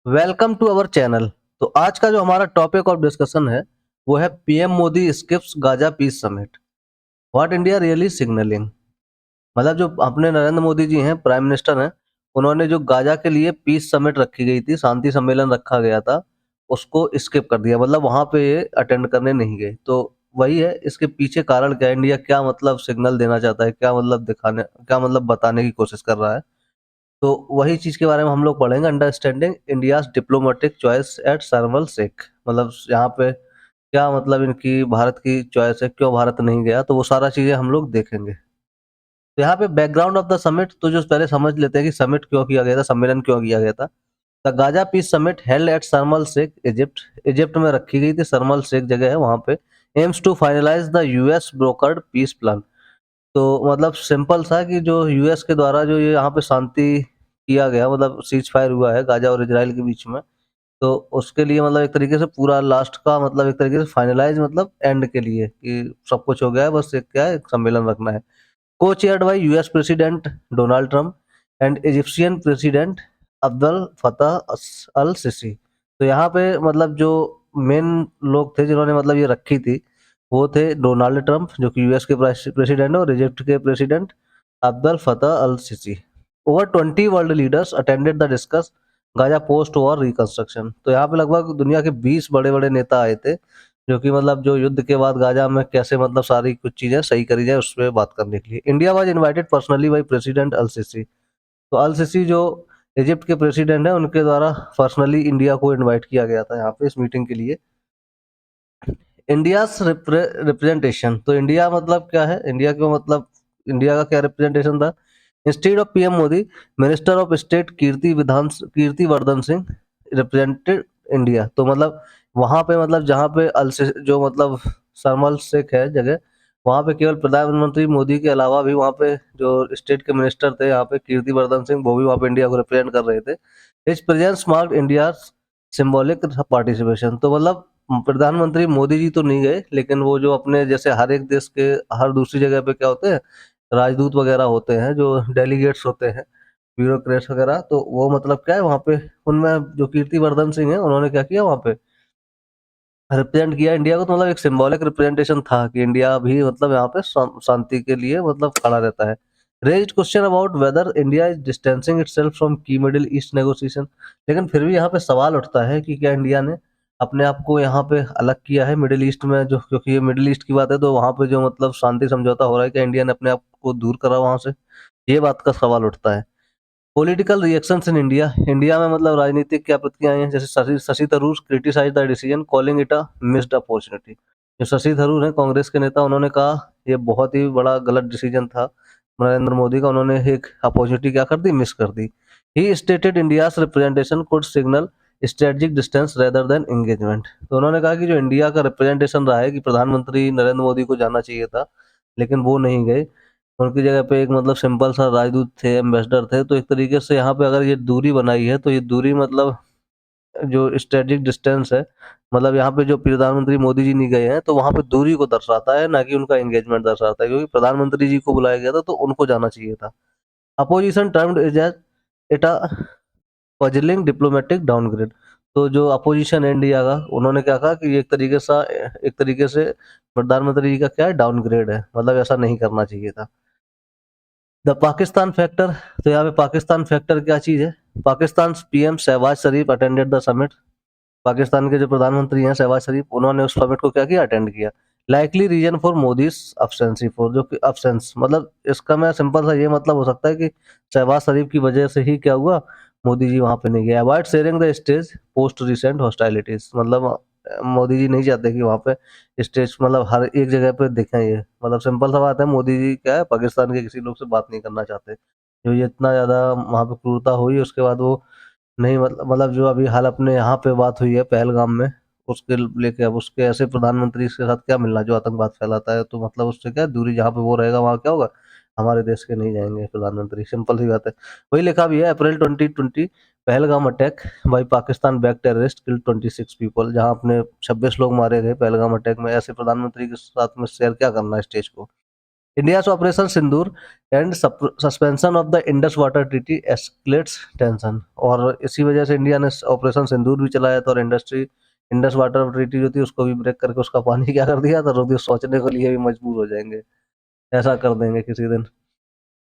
Welcome to our channel. तो आज का जो हमारा टॉपिक ऑफ डिस्कशन है वो है PM Modi skips Gaza peace summit, what India really signalling. मतलब जो अपने नरेंद्र मोदी जी हैं, प्राइम मिनिस्टर हैं, उन्होंने जो गाजा के लिए पीस समिट रखी गई थी, शांति सम्मेलन रखा गया था, उसको स्किप कर दिया। मतलब वहां पे ये अटेंड करने नहीं गए। तो वही है, इसके पीछे कारण क्या है, इंडिया क्या मतलब सिग्नल देना चाहता है, क्या मतलब दिखाने, क्या मतलब बताने की कोशिश कर रहा है। तो वही चीज के बारे में हम लोग पढ़ेंगे, understanding India's diplomatic choice at Sharm Sheikh. मतलब यहाँ पे क्या मतलब इनकी भारत की चॉइस है, क्यों भारत नहीं गया, तो वो सारा चीजें हम लोग देखेंगे। तो यहाँ पे बैकग्राउंड ऑफ द समिट, तो जो पहले समझ लेते हैं कि समिट क्यों किया गया था, सम्मेलन क्यों किया गया था। The Gaza peace summit held at Sharm Sheikh Egypt, Egypt में रखी गई थी। शर्म शेख जगह है वहां पे। Aims to finalize the US brokered peace plan. तो मतलब सिंपल सा कि जो यूएस के द्वारा जो ये यहाँ पे शांति किया गया, मतलब सीज फायर हुआ है गाजा और इजराइल के बीच में, तो उसके लिए मतलब एक तरीके से पूरा लास्ट का मतलब एक तरीके से फाइनलाइज, मतलब एंड के लिए कि सब कुछ हो गया है, बस एक क्या है, एक सम्मेलन रखना है। को chaired by US president Donald Trump and Egyptian president Abdul Fattah Al Sisi. तो यहाँ पे मतलब जो मेन लोग थे जिन्होंने मतलब ये रखी थी, वो थे डोनाल्ड ट्रम्प जो कि यूएस के प्रेसिडेंट है, और इजिप्ट के president Abdul Fattah Al Sisi. Over 20 world leaders attended the discuss Gaza post war reconstruction. तो यहाँ पे लगभग दुनिया के 20 बड़े बड़े नेता आए थे, जो कि मतलब जो युद्ध के बाद गाजा में कैसे मतलब सारी कुछ चीजें सही करी जाए उस पर बात करने के लिए। India was invited personally by president Al Sisi. तो अल सिसी जो इजिप्ट के प्रेसिडेंट है, उनके द्वारा पर्सनली इंडिया को इनवाइट किया गया था यहाँ पे इस मीटिंग के लिए। इंडिया रिप्रेजेंटेशन, तो इंडिया मतलब क्या है, इंडिया क्यों मतलब इंडिया का क्या रिप्रेजेंटेशन था। Instead of PM Modi, minister of state Kirti Vardhan Singh represented India. तो मतलब वहां पे मतलब जहाँ पे जो मतलब सरमल शेख है जगह, वहां पे केवल प्रधानमंत्री मोदी के अलावा भी वहां पे जो स्टेट के मिनिस्टर थे, यहाँ पे कीर्ति वर्धन सिंह, वो भी वहां पे इंडिया को रिप्रेजेंट कर रहे थे। इस presence marked India symbolic participation. तो मतलब प्रधानमंत्री मोदी जी तो नहीं गए, लेकिन वो जो अपने जैसे हर एक देश के हर दूसरी जगह पे क्या होते हैं, राजदूत वगैरह होते हैं, जो डेलीगेट्स होते हैं, ब्यूरोक्रेट्स वगैरह, तो वो मतलब क्या है वहाँ पे, उनमें जो कीर्ति वर्धन सिंह है, उन्होंने क्या किया वहाँ पे, रिप्रेजेंट किया इंडिया को। तो मतलब एक सिंबॉलिक रिप्रेजेंटेशन था कि इंडिया भी मतलब यहाँ पे शांति के लिए मतलब खड़ा रहता है। Raised question about whether India is distancing itself from की मिडिल ईस्ट नेगोशिएशन। लेकिन फिर भी यहाँ पे सवाल उठता है कि क्या इंडिया ने अपने आप को यहाँ पे अलग किया है मिडिल ईस्ट में, जो क्योंकि ये मिडिल ईस्ट की बात है, तो वहाँ पे जो मतलब शांति समझौता हो रहा है, क्या इंडिया ने अपने आप को दूर करा वहां से, ये बात का सवाल उठता है। Political reactions in India, India में मतलब राजनीतिक क्या प्रतिक्रिया आई हैं, जैसे Shashi Shashi Tharoor criticize the decision calling it a missed opportunity. जो शशि थरूर हैं कांग्रेस के नेता, उन्होंने कहा ये बहुत ही बड़ा गलत डिसीजन था नरेंद्र मोदी का, उन्होंने एक अपॉर्चुनिटी क्या कर दी, मिस कर दी। He stated India's representation could signal strategic distance rather than engagement. तो उन्होंने कहा कि जो इंडिया का रिप्रेजेंटेशन रहा है कि प्रधानमंत्री नरेंद्र मोदी को जाना चाहिए था, लेकिन वो नहीं गए, उनकी जगह पे एक मतलब सिंपल सा राजदूत थे, एम्बेसडर थे। तो एक तरीके से यहाँ पे अगर ये दूरी बनाई है, तो ये दूरी मतलब जो स्ट्रेटेजिक डिस्टेंस है, मतलब यहाँ पे जो प्रधानमंत्री मोदी जी नहीं गए हैं, तो वहाँ पे दूरी को दर्शाता है, ना कि उनका एंगेजमेंट दर्शाता है, क्योंकि प्रधानमंत्री जी को बुलाया गया था तो उनको जाना चाहिए था। Opposition termed is as it a puzzling diplomatic downgrade. तो जो अपोजिशन है इंडिया का, उन्होंने क्या कहा कि ये एक तरीके से प्रधानमंत्री जी का क्या है, डाउनग्रेड है, मतलब ऐसा नहीं करना चाहिए था। द पाकिस्तान फैक्टर, तो यहाँ पे पाकिस्तान फैक्टर क्या चीज है। Pakistan PM Shahbaz Sharif attended the summit. Pakistan के जो प्रधानमंत्री हैं शहबाज शरीफ, उन्होंने उस समिट को क्या किया, अटेंड किया। Likely reason for Modi absence, for जो कि अब्सेंस, मतलब इसका मैं सिंपल सा ये मतलब हो सकता है कि शहबाज शरीफ की वजह से ही क्या हुआ, मोदी जी वहां पे नहीं गए। Avoid sharing the stage post recent hostilities, मतलब मोदी जी नहीं चाहते कि वहां पे स्टेज मतलब हर एक जगह पे दिखें ये, मतलब सिंपल सा बात है, मोदी जी क्या है, पाकिस्तान के किसी लोग से बात नहीं करना चाहते। जो ये इतना ज्यादा वहां पे क्रूरता हुई, उसके बाद वो नहीं, मतलब जो अभी हाल अपने यहाँ पे बात हुई है पहलगाम में, उसके लेके अब उसके ऐसे प्रधानमंत्री के साथ क्या मिलना जो आतंकवाद फैलाता है, तो मतलब उससे क्या दूरी, जहाँ पे वो रहेगा वहाँ क्या होगा, हमारे देश के नहीं जाएंगे प्रधानमंत्री, सिंपल सी बात है। वही लिखा भी है, अप्रैल 2020 Pahalgam attack by Pakistan back terrorist kill 26 people, जहाँ अपने 26 लोग मारे गए पहलगाम अटैक में, ऐसे प्रधानमंत्री के साथ में शेयर क्या करना है स्टेज को। India's operation Sindoor and suspension of the Indus water treaty escalates tension. और इसी वजह से इंडिया ने ऑपरेशन सिंदूर भी चलाया था और इंडस वाटर ट्रीटी जो थी उसको भी ब्रेक करके उसका पानी क्या कर दिया था, रोक दिया। सोचने के लिए भी मजबूर हो जाएंगे, ऐसा कर देंगे किसी दिन।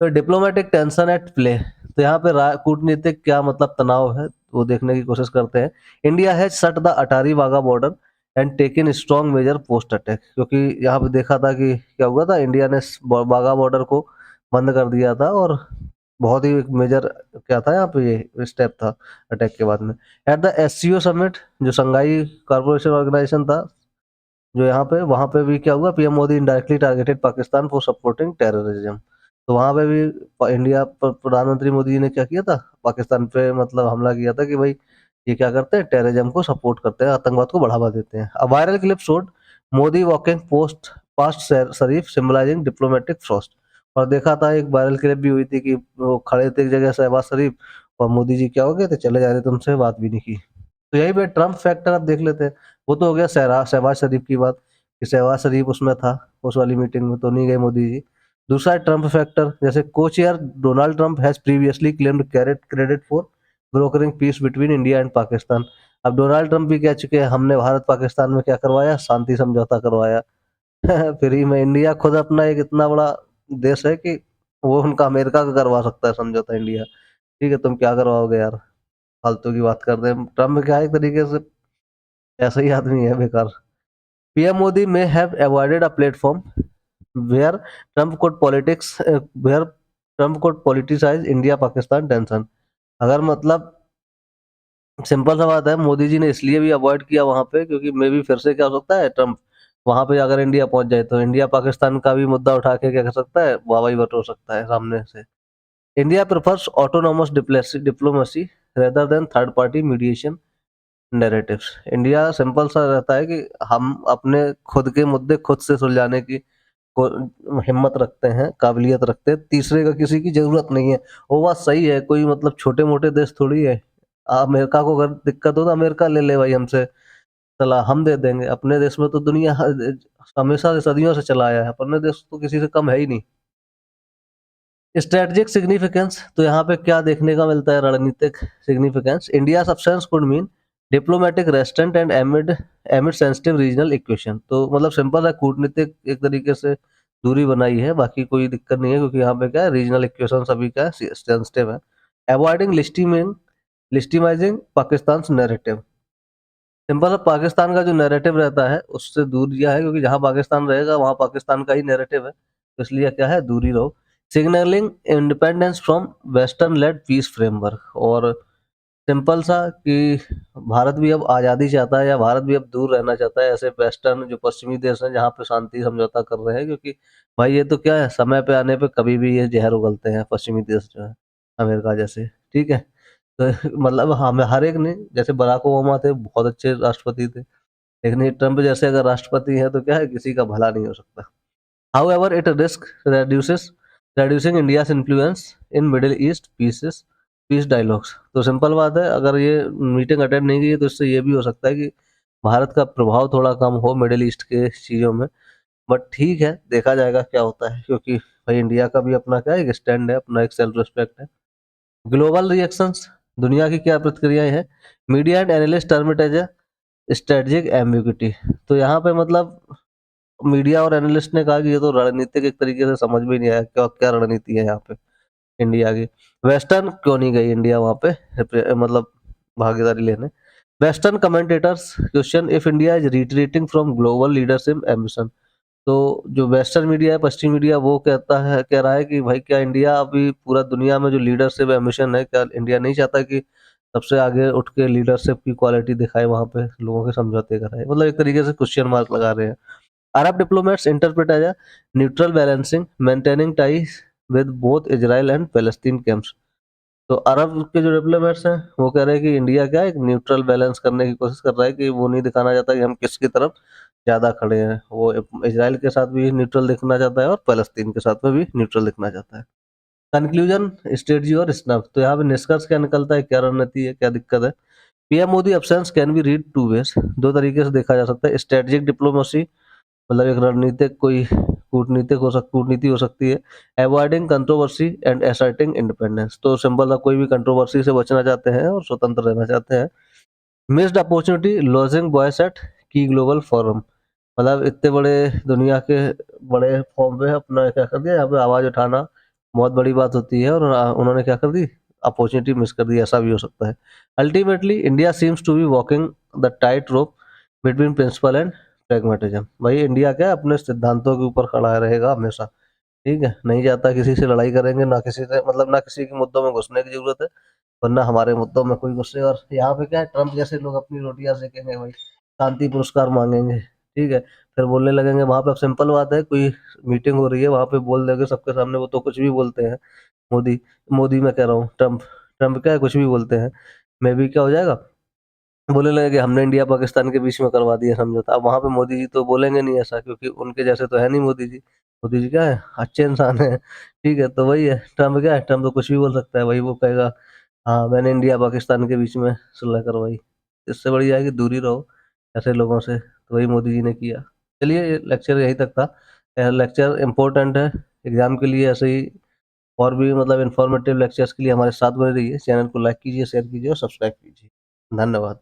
तो डिप्लोमेटिक टेंशन एट प्ले, तो यहाँ पे कूटनीतिक क्या मतलब तनाव है वो देखने की कोशिश करते हैं। India has shut the Attari Wagah border and taken strong measure post attack, क्योंकि यहाँ पे देखा था कि क्या हुआ था, इंडिया ने वाघा बॉर्डर को बंद कर दिया था और बहुत ही मेजर क्या था यहाँ पे ये स्टेप था अटैक के बाद में। एट द एससीओ समिट, जो संघाई कॉर्पोरेशन ऑर्गेनाइजेशन था जो यहाँ पे, वहां पे भी क्या हुआ, PM Modi indirectly targeted Pakistan for supporting terrorism. तो वहां पे भी इंडिया प्रधानमंत्री मोदी जी ने क्या किया था, पाकिस्तान पे मतलब हमला किया था कि भाई ये क्या करते हैं, टेररिज्म को सपोर्ट करते हैं, आतंकवाद को बढ़ावा देते हैं। A viral clip showed Modi walking post past Sharif symbolising diplomatic Frost. और देखा था एक वायरल क्लिप भी हुई थी कि वो खड़े थे एक जगह शहबाज शरीफ और मोदी जी क्या हो गए थे, चले जा रहे थे, उनसे बात भी नहीं की। तो यही पे ट्रम्प फैक्टर आप देख लेते हैं। वो तो हो गया शहबाज शरीफ की बात कि शहबाज शरीफ उसमें था, उस वाली मीटिंग में तो नहीं गए मोदी जी। दूसरा है ट्रम्प फैक्टर, जैसे co chair Donald Trump has previously claimed credit for brokering peace between India and Pakistan. अब डोनाल्ड ट्रम्प भी कह चुके हैं हमने भारत पाकिस्तान में क्या करवाया, शांति समझौता करवाया। फ्री में। इंडिया खुद अपना एक इतना बड़ा देश है कि वो उनका अमेरिका का करवा सकता है समझौता इंडिया। ठीक है, तुम क्या करवाओगे यार, फालतू की बात कर रहे हैं। ट्रम्प क्या है, एक तरीके से ऐसा ही आदमी है बेकार। PM Modi may have avoided a platform where Trump could where Trump could politicize India Pakistan tension। अगर मतलब सिंपल सा बात है, मोदी जी ने इसलिए भी अवॉइड किया वहां पे क्योंकि मे भी फिर से क्या हो सकता है, ट्रम्प वहां पे अगर इंडिया पहुंच जाए तो इंडिया पाकिस्तान का भी मुद्दा उठा के क्या कर सकता है, वाहवाही बटोर सकता है सामने से। India prefers autonomous diplomacy rather than third party mediation narratives. India simple सा रहता है कि हम अपने खुद के मुद्दे खुद से सुलझाने की हिम्मत रखते हैं, काबिलियत रखते हैं, तीसरे का किसी की जरूरत नहीं है। वो बात सही है, कोई मतलब छोटे मोटे देश थोड़ी है। अमेरिका को अगर दिक्कत हो तो अमेरिका ले ले भाई हमसे, चला हम दे देंगे। अपने देश में तो दुनिया हमेशा से सदियों से चला आया है, अपने देश तो किसी से कम है ही नहीं। स्ट्रेटेजिक सिग्निफिकेंस, तो यहाँ पे क्या देखने का मिलता है, रणनीतिक significance. India substance could mean diplomatic restraint and amid amid sensitive regional equation. तो मतलब सिंपल है, कूटनीतिक एक तरीके से दूरी बनाई है, बाकी कोई दिक्कत नहीं है क्योंकि यहाँ पे क्या है, रीजनल इक्वेशन सभी का सेंसिटिव है। अवॉइडिंग लिस्टिमाइजिंग पाकिस्तान नैरेटिव, सिंपल है, पाकिस्तान का जो नैरेटिव रहता है उससे दूर दिया है, क्योंकि जहां पाकिस्तान रहेगा वहां पाकिस्तान का ही नैरेटिव है, तो इसलिए क्या है, दूरी रहो। Signalling independence from western led peace framework, और सिंपल सा कि भारत भी अब आज़ादी चाहता है या भारत भी अब दूर रहना चाहता है ऐसे वेस्टर्न जो पश्चिमी देश हैं जहाँ पे शांति समझौता कर रहे हैं, क्योंकि भाई ये तो क्या है, समय पे आने पे कभी भी ये जहर उगलते हैं पश्चिमी देश जो है, अमेरिका जैसे। ठीक है, तो मतलब हम हर एक ने, जैसे बराक ओबामा थे बहुत अच्छे राष्ट्रपति थे, लेकिन ये ट्रम्प जैसे अगर राष्ट्रपति हैं तो क्या है, किसी का भला नहीं हो सकता। However it risk reducing India's influence in Middle East peace dialogues. तो सिंपल बात है, अगर ये मीटिंग अटेंड नहीं की तो इससे ये भी हो सकता है कि भारत का प्रभाव थोड़ा कम हो मिडिल ईस्ट के चीज़ों में। बट ठीक है, देखा जाएगा क्या होता है, क्योंकि भाई इंडिया का भी अपना क्या है, एक स्टैंड है, अपना एक सेल्फ रिस्पेक्ट है। ग्लोबल रिएक्शंस, दुनिया की क्या प्रतिक्रियाएं हैं। Media and analyst term it as a strategic ambiguity. तो यहाँ पे मतलब मीडिया और एनालिस्ट ने कहा कि ये तो रणनीतिक एक तरीके से समझ में नहीं आया क्या क्या रणनीति है यहाँ पे इंडिया की। वेस्टर्न क्यों नहीं गई इंडिया वहाँ पे मतलब भागीदारी लेने। Western commentators question if India is retreating from global leadership ambition. तो जो वेस्टर्न मीडिया है, पश्चिमी मीडिया, वो कह रहा है कि भाई क्या इंडिया अभी पूरा दुनिया में जो लीडरशिप एम्बिशन है, क्या इंडिया नहीं चाहता कि सबसे आगे उठ के लीडरशिप की क्वालिटी दिखाए, वहां पे लोगों के समझौते कराए। मतलब एक तरीके से क्वेश्चन मार्क लगा रहे हैं। Arab diplomats interpret as a neutral balancing, maintaining ties with both Israel and Palestine camps। तो अरब के जो डिप्लोमेट्स हैं वो कह रहे हैं कि इंडिया क्या है, एक न्यूट्रल बैलेंस करने की कोशिश कर रहा है, कि वो नहीं दिखाना चाहता कि हम किसकी तरफ ज़्यादा खड़े हैं। वो इजराइल के साथ भी न्यूट्रल दिखना चाहता है और फ़लस्तीन के साथ में भी न्यूट्रल दिखना चाहता है। कंक्लूजन, स्ट्रेटजी और स्नफ, तो यहाँ पे निष्कर्ष क्या निकलता है, क्या रणनीति है, क्या दिक्कत है। PM Modi absence can be read 2 ways, दो तरीके से देखा जा सकता है। स्ट्रेटेजिक डिप्लोमेसी, मतलब एक रणनीतिक कोई कूटनीति हो सकती है। Avoiding controversy and asserting independence, तो सिंपल है, कोई भी कंट्रोवर्सी से बचना चाहते हैं और स्वतंत्र रहना चाहते हैं। Missed opportunity lodging voice at की ग्लोबल फोरम, मतलब इतने बड़े दुनिया के बड़े फॉर्म पे अपना क्या कर दिया, यहाँ पे आवाज उठाना बहुत बड़ी बात होती है, और उन्होंने क्या कर दी, अपॉर्चुनिटी मिस कर दी, ऐसा भी हो सकता है। Ultimately India seems to be walking the tight rope between principle and pragmatism. भाई इंडिया क्या है, अपने सिद्धांतों के ऊपर खड़ा रहेगा हमेशा, ठीक है, नहीं चाहता किसी से लड़ाई करेंगे, ना किसी से मतलब ना किसी के मुद्दों में घुसने की जरूरत है, वरना हमारे मुद्दों में कोई गुस्से। और यहाँ पे क्या है, ट्रम्प जैसे लोग अपनी रोटियां सेकेंगे भाई, शांति पुरस्कार मांगेंगे, ठीक है, फिर बोलने लगेंगे वहां पे। अब सिंपल बात है, कोई मीटिंग हो रही है वहां पे बोल देंगे सबके सामने, वो तो कुछ भी बोलते हैं। मोदी मोदी मैं कह रहा हूँ, ट्रम्प ट्रम्प क्या है, कुछ भी बोलते हैं। मे भी क्या हो जाएगा, बोलने लगे कि हमने इंडिया पाकिस्तान के बीच में करवा दिया समझौता। अब वहां पे मोदी जी तो बोलेंगे नहीं ऐसा, क्योंकि उनके जैसे तो है नहीं मोदी जी। मोदी जी क्या है, अच्छे इंसान है, ठीक है। तो वही है, ट्रम्प क्या है, ट्रम्प तो कुछ भी बोल सकता है भाई, वो कहेगा हाँ मैंने इंडिया पाकिस्तान के बीच में सुलह करवाई। इससे बड़ी है कि दूरी रहो ऐसे लोगों से, तो वही मोदी जी ने किया। चलिए, ये लेक्चर यहीं तक था। लेक्चर इम्पोर्टेंट है एग्जाम के लिए, ऐसे ही और भी मतलब इन्फॉर्मेटिव लेक्चर्स के लिए हमारे साथ बने रहिए। चैनल को लाइक कीजिए, शेयर कीजिए और सब्सक्राइब कीजिए। धन्यवाद।